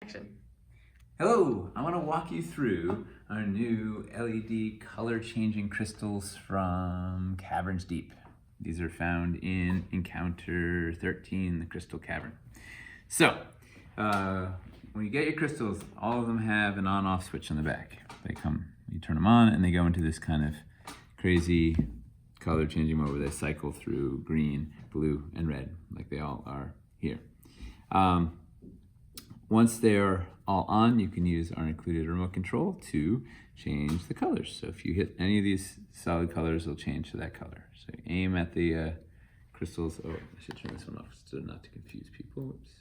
action. Hello, I want to walk you through our new LED color changing crystals from Caverns Deep. These are found in Encounter 13, the Crystal Cavern. So, when you get your crystals, all of them have an on-off switch on the back. They come, you turn them on and they go into this kind of crazy color changing mode where they cycle through green, blue, and red, like they all are here. Once they're all on, you can use our included remote control to change the colors. So if you hit any of these solid colors, it'll change to that color. So aim at the crystals. Oh, I should turn this one off so not to confuse people. Whoops.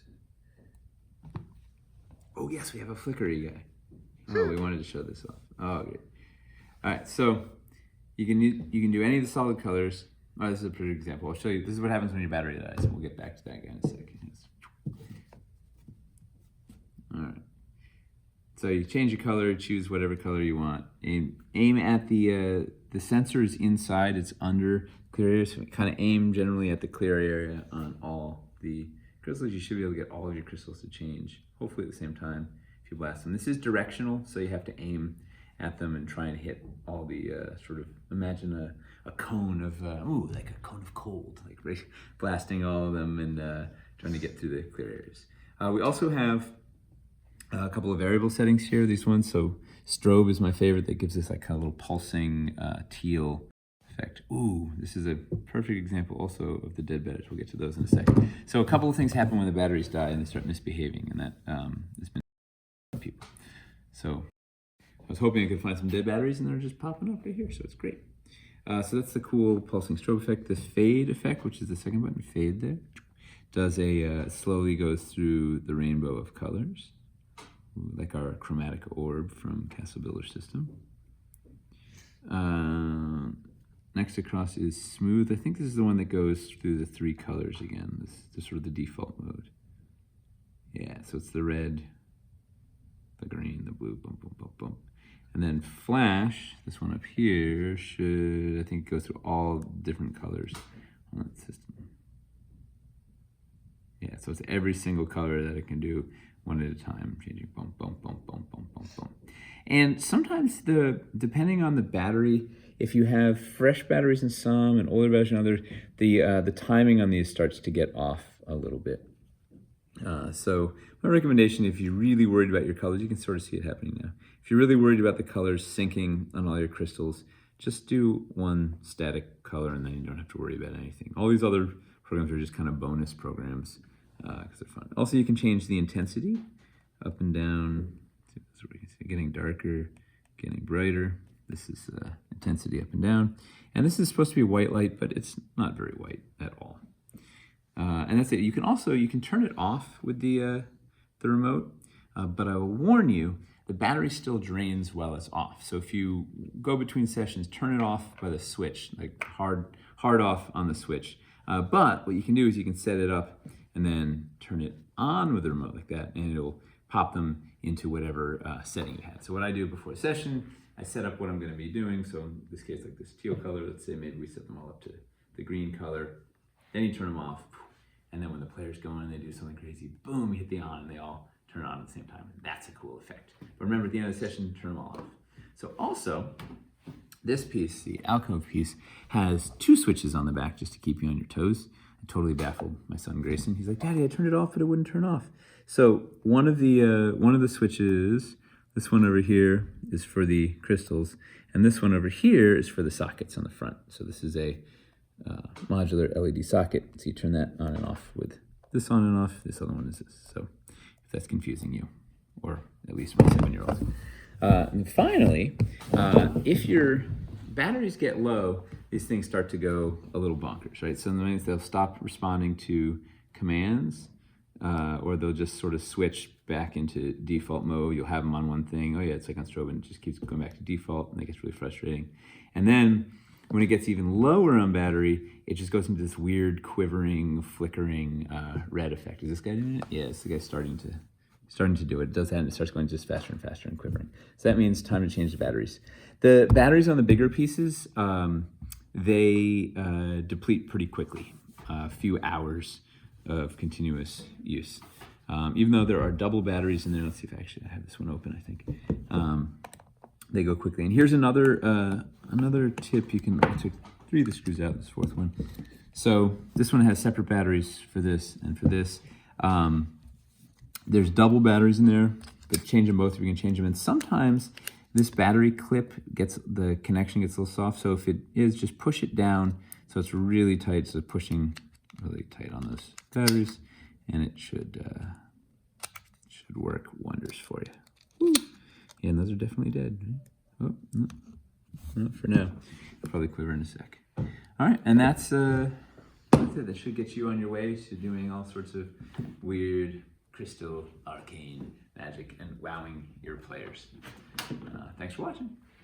Oh yes, we have a flickery guy. Oh, we wanted to show this off. Oh, good. All right, so you can do any of the solid colors. Oh, this is a pretty example. I'll show you. This is what happens when your battery dies. We'll get back to that guy in a second. All right. So you change your color, choose whatever color you want. Aim at the sensor is inside, it's under clear area, so kind of aim generally at the clear area on all the crystals. You should be able to get all of your crystals to change, hopefully at the same time if you blast them. This is directional, so you have to aim at them and try and hit all the sort of, imagine a cone of, like a cone of cold, like right, blasting all of them and trying to get through the clear areas. We also have a couple of variable settings here, these ones. So strobe is my favorite. That gives us like kind of little pulsing teal effect. Ooh, this is a perfect example also of the dead batteries. We'll get to those in a second. So a couple of things happen when the batteries die and they start misbehaving, and that has been people. So I was hoping I could find some dead batteries and they're just popping up right here, so it's great. So that's the cool pulsing strobe effect. The fade effect, which is the second button, fade there, does slowly goes through the rainbow of colors, like our chromatic orb from Castle Builder System. Next across is smooth. I think this is the one that goes through the three colors again. This is sort of the default mode. Yeah, so it's the red, the green, the blue, boom, boom, boom, boom. And then flash, this one up here, should, I think, go through all different colors on that system. Yeah, so it's every single color that it can do, one at a time, changing boom, boom, boom, boom, boom, boom, boom. And sometimes depending on the battery, if you have fresh batteries in some and older batteries in others, the timing on these starts to get off a little bit. So my recommendation, if you're really worried about your colors, you can sort of see it happening now. If you're really worried about the colors syncing on all your crystals, just do one static color and then you don't have to worry about anything. All these other programs are just kind of bonus programs because they're fun. Also, you can change the intensity up and down. So we can see getting darker, getting brighter. This is intensity up and down. And this is supposed to be white light, but it's not very white at all. And that's it. You can turn it off with the remote, but I will warn you, the battery still drains while it's off. So if you go between sessions, turn it off by the switch, like hard off on the switch. But what you can do is you can set it up and then turn it on with the remote like that, and it'll pop them into whatever setting you had. So what I do before a session, I set up what I'm going to be doing. So in this case, like this teal color, let's say maybe we set them all up to the green color. Then you turn them off, and then when the players go in and they do something crazy, boom, you hit the on and they all turn on at the same time. That's a cool effect. But remember, at the end of the session, turn them all off. So also, this piece, the alcove piece, has two switches on the back just to keep you on your toes. I totally baffled my son Grayson. He's like, "Daddy, I turned it off, but it wouldn't turn off." So one of the switches, this one over here, is for the crystals, and this one over here is for the sockets on the front. So this is a modular LED socket. So you turn that on and off with this on and off. This other one is this. So if that's confusing you, or at least my 7-year-old. And finally, if your batteries get low, these things start to go a little bonkers, right? So that means they'll stop responding to commands, or they'll just sort of switch back into default mode. You'll have them on one thing. Oh yeah, it's like on strobe, and it just keeps going back to default, and that gets really frustrating. And then when it gets even lower on battery, it just goes into this weird quivering, flickering red effect. Is this guy doing it? Yeah, it's the guy starting to do it. It does that, and it starts going just faster and faster and quivering. So that means time to change the batteries. The batteries on the bigger pieces, they deplete pretty quickly, a few hours of continuous use. Even though there are double batteries in there, let's see if I have this one open, I think. They go quickly. And here's another tip. You can, I took 3 of the screws out, this 4th one. So this one has separate batteries for this and for this. There's double batteries in there, but change them both if you can change them. And sometimes this battery clip the connection gets a little soft. So if it is, just push it down so it's really tight. So pushing really tight on those batteries, and it should work wonders for you. Woo. Yeah, and those are definitely dead. Oh, no. No, for now. They'll probably quiver in a sec. All right, and that's it. That should get you on your way to doing all sorts of weird, crystal, arcane magic and wowing your players. Thanks for watching.